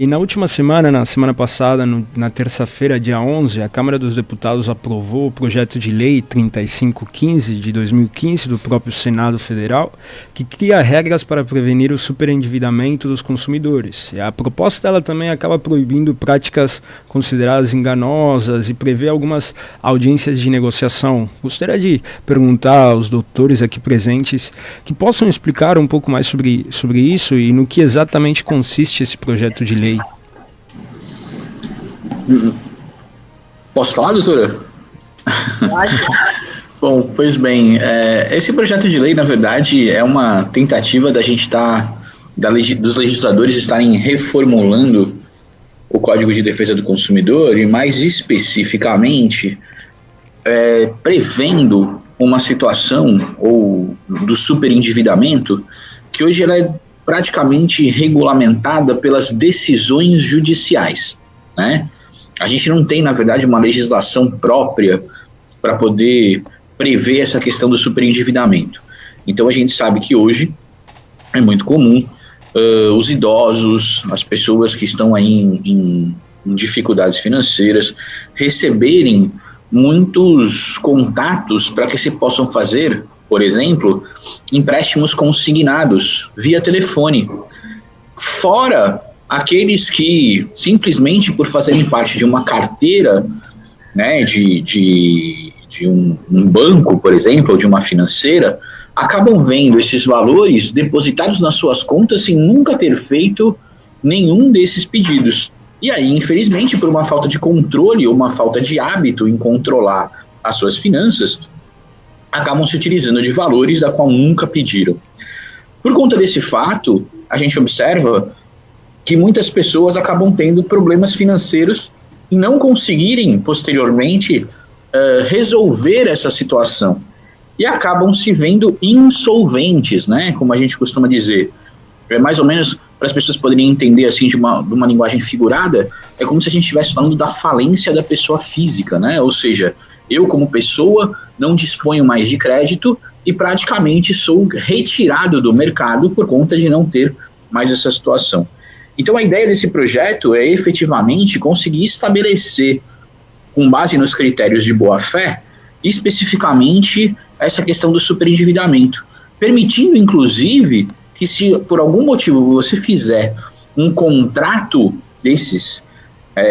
E na última semana, na semana passada, na terça-feira, dia 11, a Câmara dos Deputados aprovou o projeto de lei 3515 de 2015 do próprio Senado Federal, que cria regras para prevenir o superendividamento dos consumidores. E a proposta dela também acaba proibindo práticas consideradas enganosas e prevê algumas audiências de negociação. Gostaria de perguntar aos doutores aqui presentes que possam explicar um pouco mais sobre isso e no que exatamente consiste esse projeto de lei. Posso falar, doutora? Pode. Bom, pois bem, esse projeto de lei, na verdade, é uma tentativa da gente dos legisladores estarem reformulando o Código de Defesa do Consumidor e, mais especificamente, prevendo uma situação do superendividamento que hoje ela é praticamente regulamentada pelas decisões judiciais, né? A gente não tem, na verdade, uma legislação própria para poder prever essa questão do superendividamento. Então, a gente sabe que hoje é muito comum os idosos, as pessoas que estão aí em dificuldades financeiras, receberem muitos contatos para que se possam fazer, por exemplo, empréstimos consignados via telefone. Fora aqueles que, simplesmente por fazerem parte de uma carteira, né, de um banco, por exemplo, ou de uma financeira, acabam vendo esses valores depositados nas suas contas sem nunca ter feito nenhum desses pedidos. E aí, infelizmente, por uma falta de controle ou uma falta de hábito em controlar as suas finanças, acabam se utilizando de valores da qual nunca pediram. Por conta desse fato, a gente observa que muitas pessoas acabam tendo problemas financeiros e não conseguirem, posteriormente, resolver essa situação. E acabam se vendo insolventes, né? Como a gente costuma dizer. Mais ou menos, para as pessoas poderem entender assim de uma linguagem figurada, é como se a gente estivesse falando da falência da pessoa física, né? Ou seja, eu como pessoa não disponho mais de crédito e praticamente sou retirado do mercado por conta de não ter mais essa situação. Então a ideia desse projeto é efetivamente conseguir estabelecer, com base nos critérios de boa-fé, especificamente essa questão do superendividamento, permitindo inclusive que se por algum motivo você fizer um contrato desses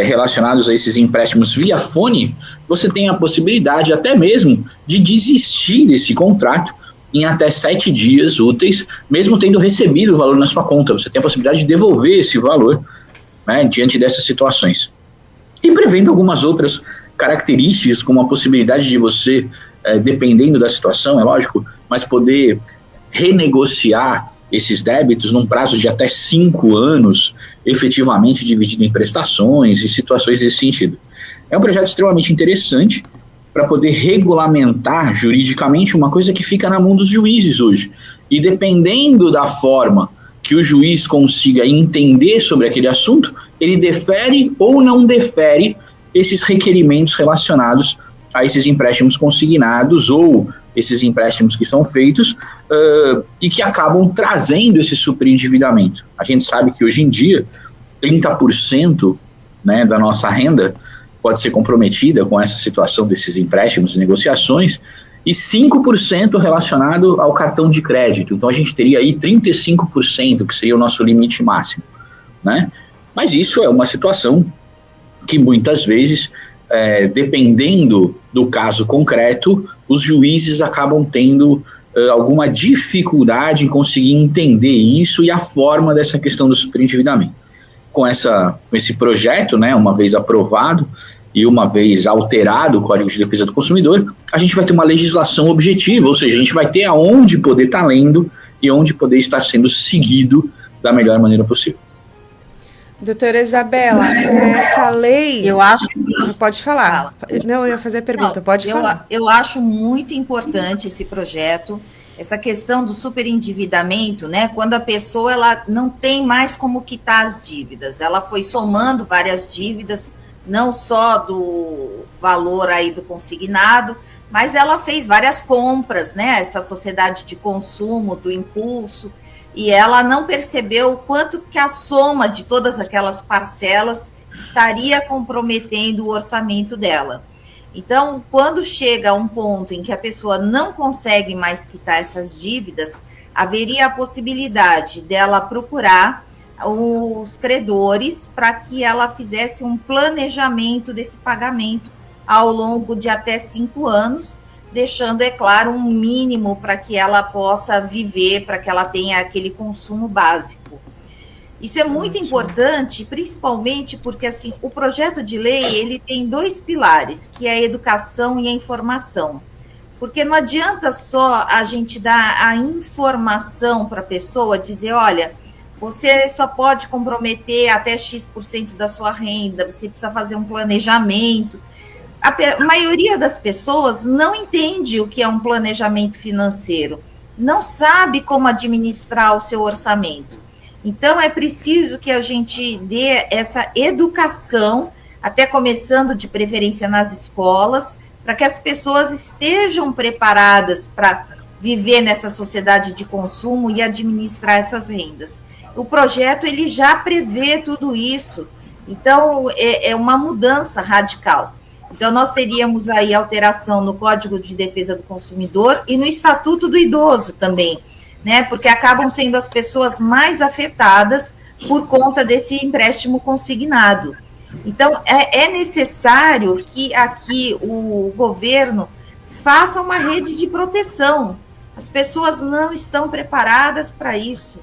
relacionados a esses empréstimos via fone, você tem a possibilidade até mesmo de desistir desse contrato em até 7 dias úteis, mesmo tendo recebido o valor na sua conta. Você tem a possibilidade de devolver esse valor, né, diante dessas situações. E prevendo algumas outras características, como a possibilidade de você, dependendo da situação, é lógico, mas poder renegociar esses débitos num prazo de até 5 anos, efetivamente dividido em prestações e situações desse sentido. É um projeto extremamente interessante para poder regulamentar juridicamente uma coisa que fica na mão dos juízes hoje. E dependendo da forma que o juiz consiga entender sobre aquele assunto, ele defere ou não defere esses requerimentos relacionados a esses empréstimos consignados ou esses empréstimos que são feitos e que acabam trazendo esse superendividamento. A gente sabe que hoje em dia 30%, né, da nossa renda pode ser comprometida com essa situação desses empréstimos e negociações, e 5% relacionado ao cartão de crédito. Então a gente teria aí 35%, que seria o nosso limite máximo, né? Mas isso é uma situação que muitas vezes, dependendo do caso concreto, os juízes acabam tendo alguma dificuldade em conseguir entender isso e a forma dessa questão do superendividamento. Com esse projeto, né, uma vez aprovado e uma vez alterado o Código de Defesa do Consumidor, a gente vai ter uma legislação objetiva, ou seja, a gente vai ter aonde poder estar lendo e onde poder estar sendo seguido da melhor maneira possível. Doutora Isabela, essa lei... Eu acho... Pode falar. Fala. Não, eu ia fazer a pergunta, pode falar. Eu acho muito importante esse projeto, essa questão do superendividamento, né? Quando a pessoa ela não tem mais como quitar as dívidas, ela foi somando várias dívidas, não só do valor aí do consignado, mas ela fez várias compras, né? Essa sociedade de consumo, do impulso, e ela não percebeu o quanto que a soma de todas aquelas parcelas estaria comprometendo o orçamento dela. Então, quando chega a um ponto em que a pessoa não consegue mais quitar essas dívidas, haveria a possibilidade dela procurar os credores para que ela fizesse um planejamento desse pagamento ao longo de até 5 anos, deixando, é claro, um mínimo para que ela possa viver, para que ela tenha aquele consumo básico. Isso é muito importante, principalmente porque assim, o projeto de lei ele tem 2 pilares, que é a educação e a informação. Porque não adianta só a gente dar a informação para a pessoa, dizer, olha, você só pode comprometer até X% da sua renda, você precisa fazer um planejamento. A maioria das pessoas não entende o que é um planejamento financeiro, não sabe como administrar o seu orçamento. Então, é preciso que a gente dê essa educação, até começando de preferência nas escolas, para que as pessoas estejam preparadas para viver nessa sociedade de consumo e administrar essas rendas. O projeto, ele já prevê tudo isso, então é uma mudança radical. Então, nós teríamos aí alteração no Código de Defesa do Consumidor e no Estatuto do Idoso também, né? Porque acabam sendo as pessoas mais afetadas por conta desse empréstimo consignado. Então, é necessário que aqui o governo faça uma rede de proteção. As pessoas não estão preparadas para isso.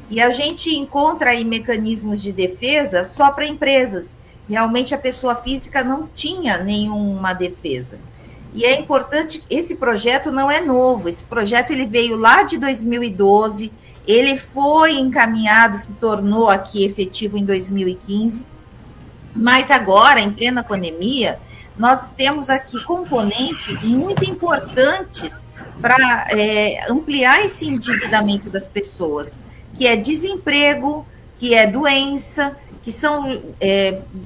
E a gente encontra aí mecanismos de defesa só para empresas. Realmente a pessoa física não tinha nenhuma defesa. E é importante, esse projeto não é novo, esse projeto ele veio lá de 2012, ele foi encaminhado, se tornou aqui efetivo em 2015, mas agora, em plena pandemia, nós temos aqui componentes muito importantes para ampliar esse endividamento das pessoas, que é desemprego, que é doença, que são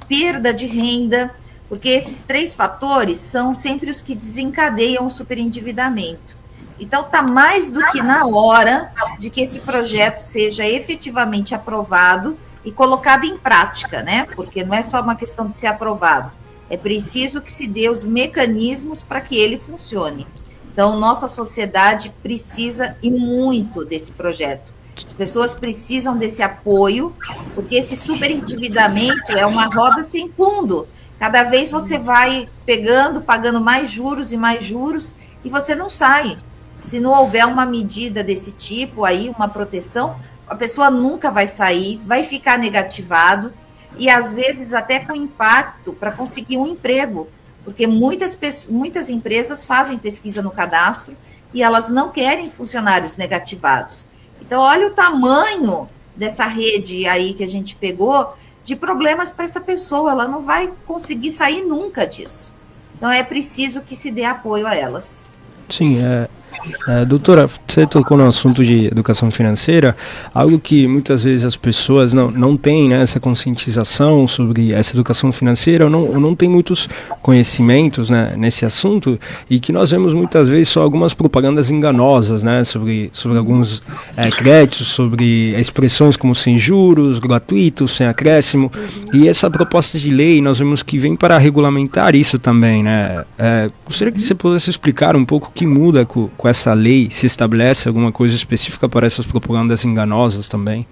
perda de renda, porque esses 3 fatores são sempre os que desencadeiam o superendividamento. Então, está mais do que na hora de que esse projeto seja efetivamente aprovado e colocado em prática, né? Porque não é só uma questão de ser aprovado, é preciso que se dê os mecanismos para que ele funcione. Então, nossa sociedade precisa e muito desse projeto. As pessoas precisam desse apoio, porque esse superendividamento é uma roda sem fundo. Cada vez você vai pagando mais juros, e você não sai. Se não houver uma medida desse tipo aí, uma proteção, a pessoa nunca vai sair, vai ficar negativado, e às vezes até com impacto para conseguir um emprego, porque muitas empresas fazem pesquisa no cadastro e elas não querem funcionários negativados. Então, olha o tamanho dessa rede aí que a gente pegou de problemas para essa pessoa, ela não vai conseguir sair nunca disso. Então, é preciso que se dê apoio a elas. Sim, doutora, você tocou no assunto de educação financeira, algo que muitas vezes as pessoas não têm, né, essa conscientização sobre essa educação financeira, ou não tem muitos conhecimentos, né, nesse assunto, e que nós vemos muitas vezes só algumas propagandas enganosas, né, sobre alguns créditos, sobre expressões como sem juros, gratuito, sem acréscimo, e essa proposta de lei nós vemos que vem para regulamentar isso também, né. Gostaria que você pudesse explicar um pouco o que muda com essa lei, se estabelece alguma coisa específica para essas propagandas enganosas também?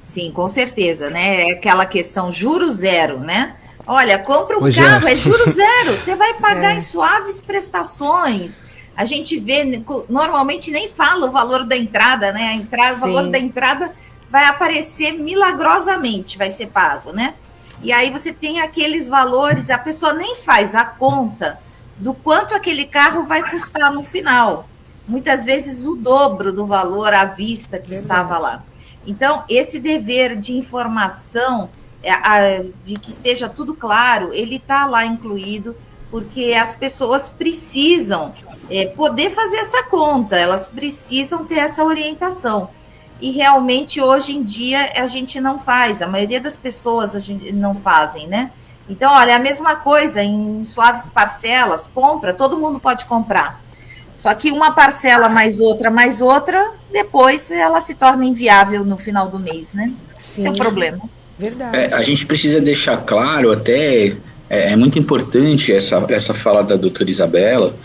Sim, com certeza, né? É aquela questão juro zero, né? Olha, compra um carro, é juro zero, você vai pagar em suaves prestações. A gente vê, normalmente nem fala o valor da entrada, né? O valor da entrada vai aparecer milagrosamente, vai ser pago, né? E aí você tem aqueles valores, a pessoa nem faz a conta do quanto aquele carro vai custar no final. Muitas vezes o dobro do valor à vista que estava lá. Então, esse dever de informação, de que esteja tudo claro, ele está lá incluído, porque as pessoas precisam poder fazer essa conta, elas precisam ter essa orientação. E realmente, hoje em dia, a gente não faz, a maioria das pessoas a gente não fazem, né? Então, olha, a mesma coisa, em suaves parcelas, compra, todo mundo pode comprar. Só que uma parcela mais outra, depois ela se torna inviável no final do mês, né? Sim. Esse é o problema. Verdade. A gente precisa deixar claro até, é muito importante essa fala da doutora Isabela,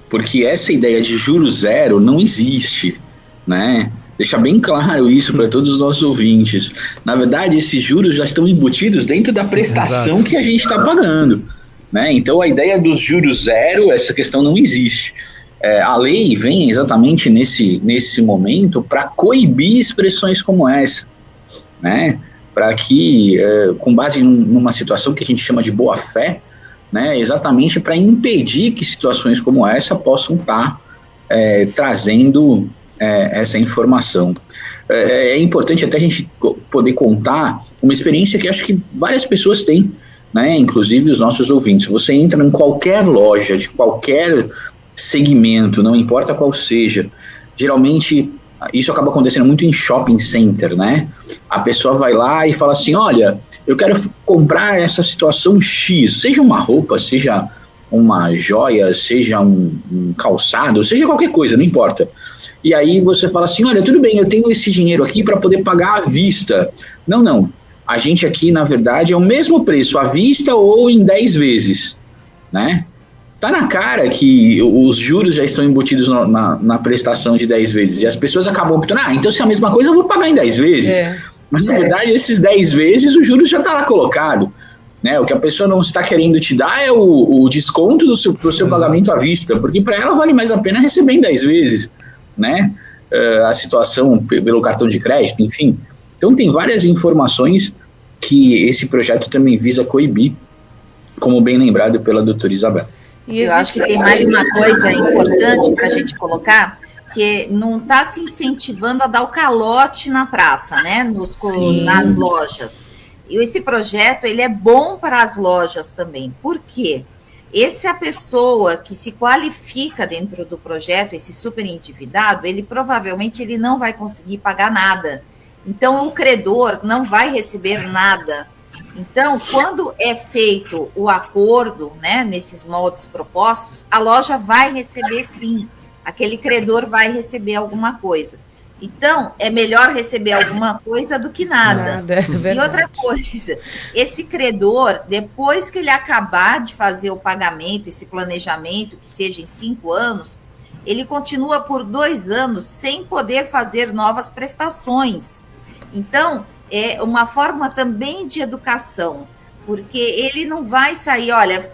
porque essa ideia de juros zero não existe, né? Deixar bem claro isso para todos os nossos ouvintes. Na verdade, esses juros já estão embutidos dentro da prestação Exato. Que a gente está pagando, né? Então, a ideia dos juros zero, essa questão não existe. A lei vem exatamente nesse momento para coibir expressões como essa, né? Para que, com base numa situação que a gente chama de boa-fé, né? Exatamente para impedir que situações como essa possam estar trazendo essa informação. É importante até a gente poder contar uma experiência que acho que várias pessoas têm, né? Inclusive os nossos ouvintes. Você entra em qualquer loja, de qualquer segmento, não importa qual seja, geralmente isso acaba acontecendo muito em shopping center, né? A pessoa vai lá e fala assim, olha, eu quero comprar essa situação X, seja uma roupa, seja uma joia, seja um calçado, seja qualquer coisa, não importa. E aí você fala assim, olha, tudo bem, eu tenho esse dinheiro aqui para poder pagar à vista. Não, a gente aqui, na verdade, é o mesmo preço à vista ou em 10 vezes, né? Tá na cara que os juros já estão embutidos na prestação de 10 vezes, e as pessoas acabam optando, então se é a mesma coisa eu vou pagar em 10 vezes. Mas na verdade esses 10 vezes o juros já está lá colocado, né? O que a pessoa não está querendo te dar é o desconto do seu pagamento à vista, porque para ela vale mais a pena receber em 10 vezes, né? A situação pelo cartão de crédito, enfim. Então tem várias informações que esse projeto também visa coibir, como bem lembrado pela doutora Isabela. Eu acho que tem mais uma coisa importante para a gente colocar, que não está se incentivando a dar o calote na praça, né? Nas lojas. E esse projeto, ele é bom para as lojas também. Por quê? Essa pessoa que se qualifica dentro do projeto, esse super endividado, ele provavelmente ele não vai conseguir pagar nada. Então, o credor não vai receber nada. Então, quando é feito o acordo, né, nesses moldes propostos, a loja vai receber sim, aquele credor vai receber alguma coisa. Então, é melhor receber alguma coisa do que nada. E outra coisa, esse credor, depois que ele acabar de fazer o pagamento, esse planejamento, que seja em 5 anos, ele continua por 2 anos sem poder fazer novas prestações. Então, é uma forma também de educação, porque ele não vai sair, olha,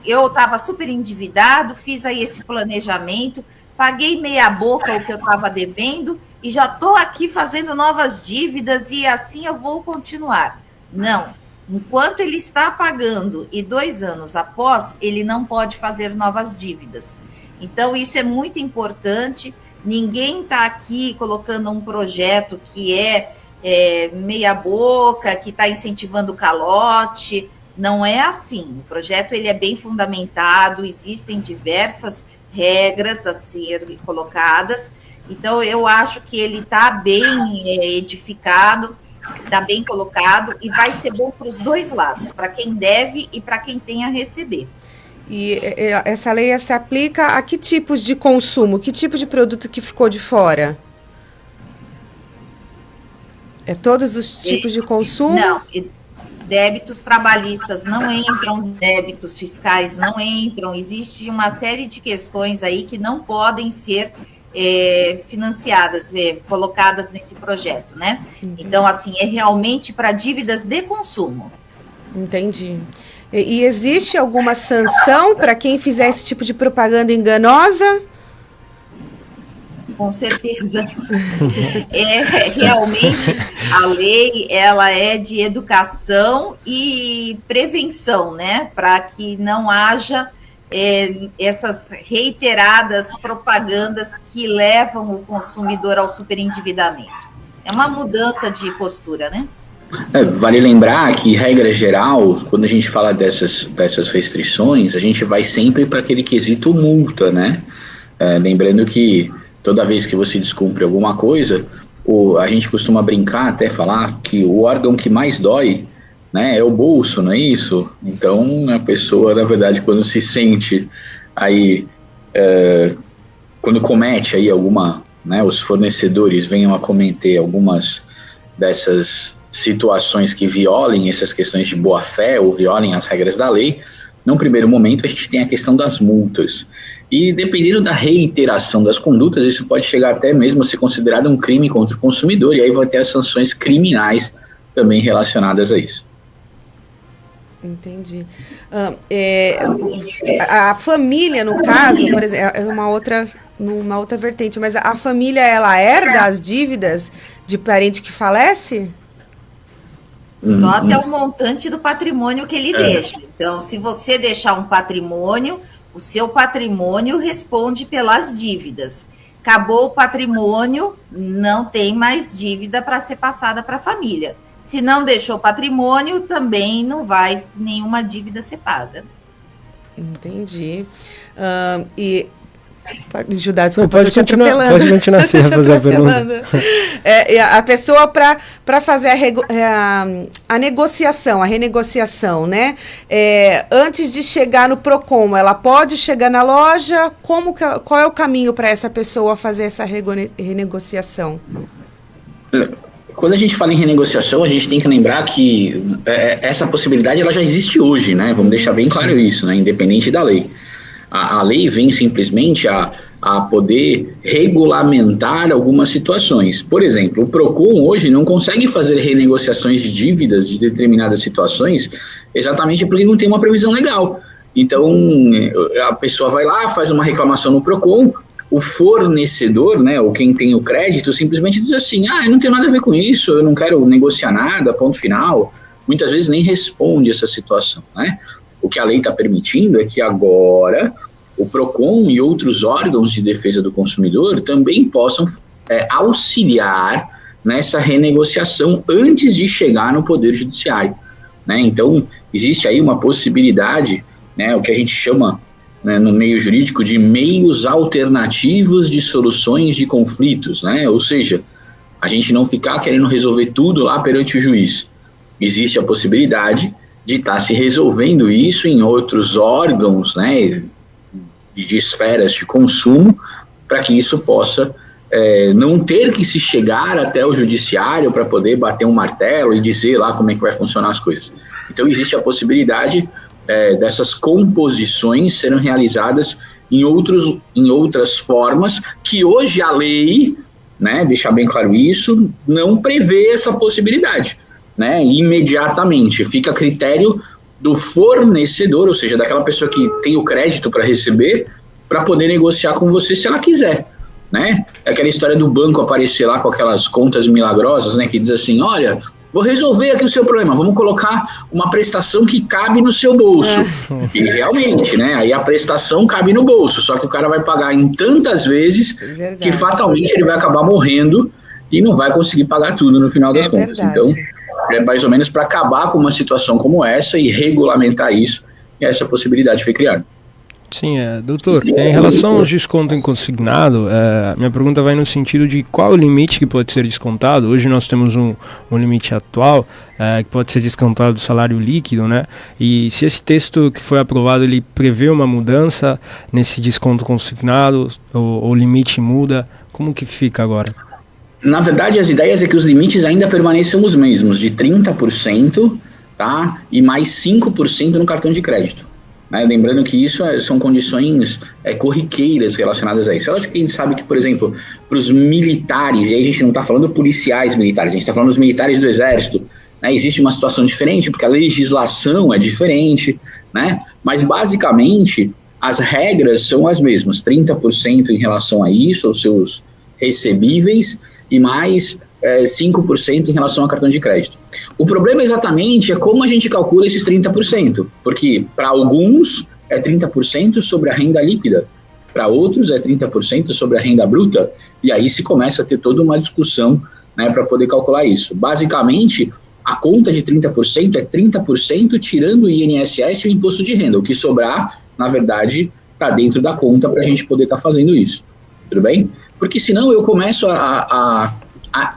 eu estava super endividado, fiz aí esse planejamento, paguei meia boca o que eu estava devendo e já estou aqui fazendo novas dívidas e assim eu vou continuar. Não, enquanto ele está pagando e 2 anos após, ele não pode fazer novas dívidas. Então, isso é muito importante, ninguém está aqui colocando um projeto que é meia boca, que está incentivando o calote. Não é assim. O projeto ele é bem fundamentado, existem diversas regras a serem colocadas. Então, eu acho que ele está bem edificado, está bem colocado e vai ser bom para os dois lados, para quem deve e para quem tem a receber. E essa lei se aplica a que tipos de consumo? Que tipo de produto que ficou de fora? É todos os tipos de consumo? Não, débitos trabalhistas não entram, débitos fiscais não entram, existe uma série de questões aí que não podem ser financiadas, colocadas nesse projeto, né? Entendi. Então, assim, é realmente para dívidas de consumo. Entendi. E existe alguma sanção para quem fizer esse tipo de propaganda enganosa? Com certeza. Realmente, a lei, ela é de educação e prevenção, né? Para que não haja essas reiteradas propagandas que levam o consumidor ao superendividamento. É uma mudança de postura, né? Vale lembrar que, regra geral, quando a gente fala dessas restrições, a gente vai sempre para aquele quesito multa, né? Lembrando que toda vez que você descumpre alguma coisa, a gente costuma brincar, até falar que o órgão que mais dói, né, é o bolso, não é isso? Então, a pessoa, na verdade, quando se sente aí quando comete aí alguma, né, os fornecedores venham a cometer algumas dessas situações que violem essas questões de boa-fé ou violem as regras da lei, num primeiro momento a gente tem a questão das multas. E dependendo da reiteração das condutas, isso pode chegar até mesmo a ser considerado um crime contra o consumidor, e aí vai ter as sanções criminais também relacionadas a isso. Entendi. A família, no caso, por exemplo, é numa outra vertente, mas a família, ela herda as dívidas de parente que falece? Só até o montante do patrimônio que ele deixa. Então, se você deixar um patrimônio, o seu patrimônio responde pelas dívidas. Acabou o patrimônio, não tem mais dívida para ser passada para a família. Se não deixou patrimônio, também não vai nenhuma dívida ser paga. Entendi. E pode ajudar, desculpa, pode continuar sem fazer a pergunta. A pessoa, para fazer a negociação, a renegociação, né? Antes de chegar no PROCON, ela pode chegar na loja? Qual é o caminho para essa pessoa fazer essa renegociação? Quando a gente fala em renegociação, a gente tem que lembrar que essa possibilidade ela já existe hoje, né? Vamos deixar bem claro isso, né? Independente da lei. A lei vem simplesmente a poder regulamentar algumas situações. Por exemplo, o PROCON hoje não consegue fazer renegociações de dívidas de determinadas situações exatamente porque não tem uma previsão legal. Então, a pessoa vai lá, faz uma reclamação no PROCON, o fornecedor, né, ou quem tem o crédito, simplesmente diz assim, eu não tenho nada a ver com isso, eu não quero negociar nada, ponto final. Muitas vezes nem responde essa situação, né? O que a lei está permitindo é que agora o PROCON e outros órgãos de defesa do consumidor também possam auxiliar nessa renegociação antes de chegar no Poder Judiciário, né? Então, existe aí uma possibilidade, né, o que a gente chama, né, no meio jurídico de meios alternativos de soluções de conflitos, né? Ou seja, a gente não ficar querendo resolver tudo lá perante o juiz. Existe a possibilidade de estar se resolvendo isso em outros órgãos, né, de esferas de consumo, para que isso possa não ter que se chegar até o judiciário para poder bater um martelo e dizer lá como é que vai funcionar as coisas. Então existe a possibilidade dessas composições serem realizadas em outras formas que hoje a lei, né, deixar bem claro isso, não prevê essa possibilidade, né, imediatamente. Fica a critério do fornecedor, ou seja, daquela pessoa que tem o crédito para receber, para poder negociar com você se ela quiser, né? É aquela história do banco aparecer lá com aquelas contas milagrosas, né, que diz assim, olha, vou resolver aqui o seu problema, vamos colocar uma prestação que cabe no seu bolso. E realmente, né, aí a prestação cabe no bolso, só que o cara vai pagar em tantas vezes que fatalmente ele vai acabar morrendo e não vai conseguir pagar tudo no final das contas. Verdade. Então, é mais ou menos para acabar com uma situação como essa e regulamentar isso, e essa possibilidade foi criada. Sim, doutor, em relação ao desconto em consignado, minha pergunta vai no sentido de qual o limite que pode ser descontado. Hoje nós temos um limite atual que pode ser descontado do salário líquido, né? E se esse texto que foi aprovado, ele prevê uma mudança nesse desconto consignado, o limite muda, como que fica agora? Na verdade, as ideias é que os limites ainda permaneçam os mesmos, de 30%, tá? E mais 5% no cartão de crédito. Né? Lembrando que isso são condições corriqueiras relacionadas a isso. Eu acho que a gente sabe que, por exemplo, para os militares, e aí a gente não está falando policiais militares, a gente está falando dos militares do Exército, né? Existe uma situação diferente, porque a legislação é diferente, né? Mas basicamente as regras são as mesmas, 30% em relação a isso, aos seus recebíveis, e mais 5% em relação ao cartão de crédito. O problema exatamente é como a gente calcula esses 30%, porque para alguns é 30% sobre a renda líquida, para outros é 30% sobre a renda bruta, e aí se começa a ter toda uma discussão, né, para poder calcular isso. Basicamente, a conta de 30% é 30% tirando o INSS e o imposto de renda. O que sobrar, na verdade, está dentro da conta para a gente poder estar fazendo isso. Tudo bem? Porque senão eu começo a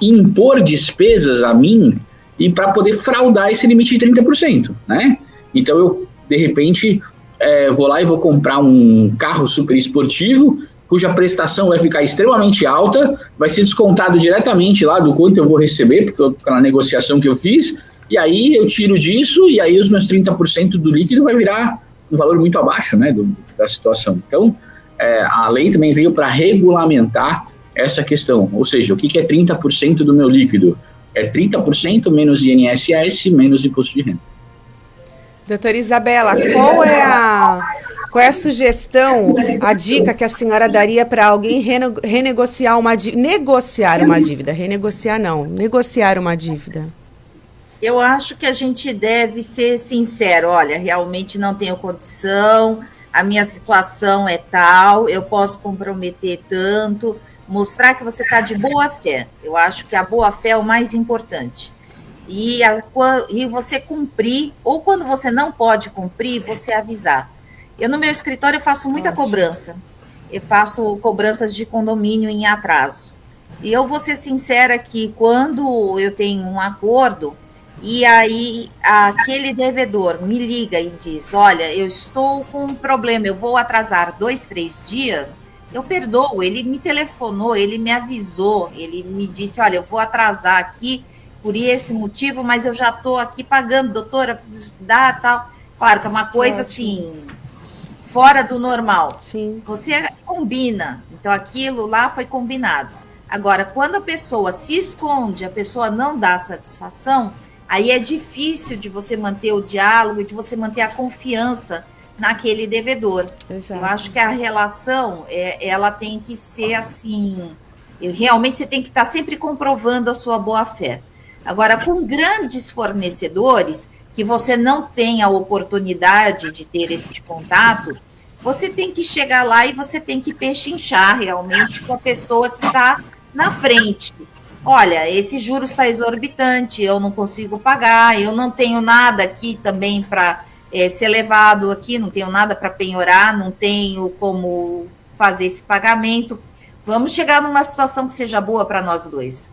impor despesas a mim e para poder fraudar esse limite de 30%, né? Então eu, de repente, vou lá e vou comprar um carro super esportivo cuja prestação vai ficar extremamente alta, vai ser descontado diretamente lá do quanto eu vou receber, pela negociação que eu fiz, e aí eu tiro disso, e aí os meus 30% do líquido vai virar um valor muito abaixo, né, da situação. Então, a lei também veio para regulamentar essa questão, ou seja, o que é 30% do meu líquido? É 30% menos INSS, menos imposto de renda. Doutora Isabela, qual é a sugestão, a dica que a senhora daria para alguém renegociar uma dívida, negociar uma dívida, renegociar não, negociar uma dívida? Eu acho que a gente deve ser sincero, olha, realmente não tenho condição, a minha situação é tal, eu posso comprometer tanto, mostrar que você está de boa fé. Eu acho que a boa fé é o mais importante. E você cumprir, ou quando você não pode cumprir, você avisar. Eu, no meu escritório, eu faço muita cobrança. Eu faço cobranças de condomínio em atraso. E eu vou ser sincera que quando eu tenho um acordo, e aí aquele devedor me liga e diz, olha, eu estou com um problema, eu vou atrasar 2, 3 dias, eu perdoo. Ele me telefonou, ele me avisou, ele me disse, olha, eu vou atrasar aqui por esse motivo, mas eu já estou aqui pagando, doutora, dá tal. Claro que é uma coisa assim, fora do normal. Sim. Você combina, então aquilo lá foi combinado. Agora, quando a pessoa se esconde, a pessoa não dá satisfação, aí é difícil de você manter o diálogo, de você manter a confiança naquele devedor. Exato. Eu acho que a relação, ela tem que ser assim, realmente você tem que estar sempre comprovando a sua boa-fé. Agora, com grandes fornecedores, que você não tem a oportunidade de ter esse contato, você tem que chegar lá e você tem que pechinchar realmente com a pessoa que está na frente. Olha, esse juros está exorbitante, eu não consigo pagar, eu não tenho nada aqui também para ser levado aqui, não tenho nada para penhorar, não tenho como fazer esse pagamento. Vamos chegar numa situação que seja boa para nós dois.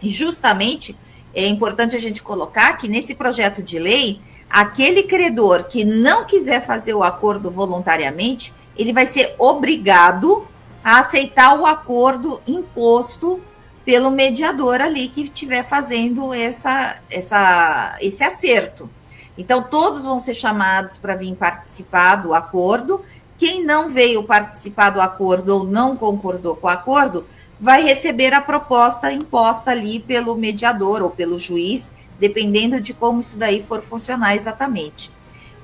E justamente é importante a gente colocar que nesse projeto de lei, aquele credor que não quiser fazer o acordo voluntariamente, ele vai ser obrigado a aceitar o acordo imposto pelo mediador ali que estiver fazendo esse acerto. Então, todos vão ser chamados para vir participar do acordo. Quem não veio participar do acordo ou não concordou com o acordo, vai receber a proposta imposta ali pelo mediador ou pelo juiz, dependendo de como isso daí for funcionar exatamente.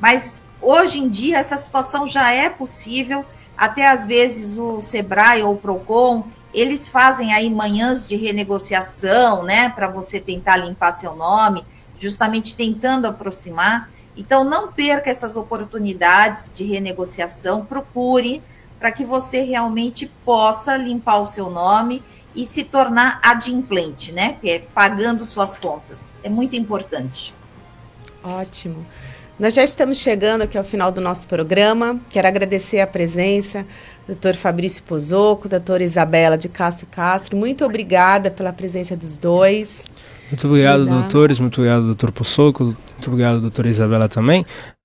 Mas, hoje em dia, essa situação já é possível, até às vezes o Sebrae ou o Procon, eles fazem aí manhãs de renegociação, né, para você tentar limpar seu nome, justamente tentando aproximar. Então, não perca essas oportunidades de renegociação, procure para que você realmente possa limpar o seu nome e se tornar adimplente, né, que é pagando suas contas. É muito importante. Ótimo. Nós já estamos chegando aqui ao final do nosso programa. Quero agradecer a presença do Dr. Fabrício Pozzocco, doutora Isabela de Castro Castro. Muito obrigada pela presença dos dois. Muito obrigado, doutores. Muito obrigado, doutor Pozzocco. Muito obrigado, doutora Isabela também.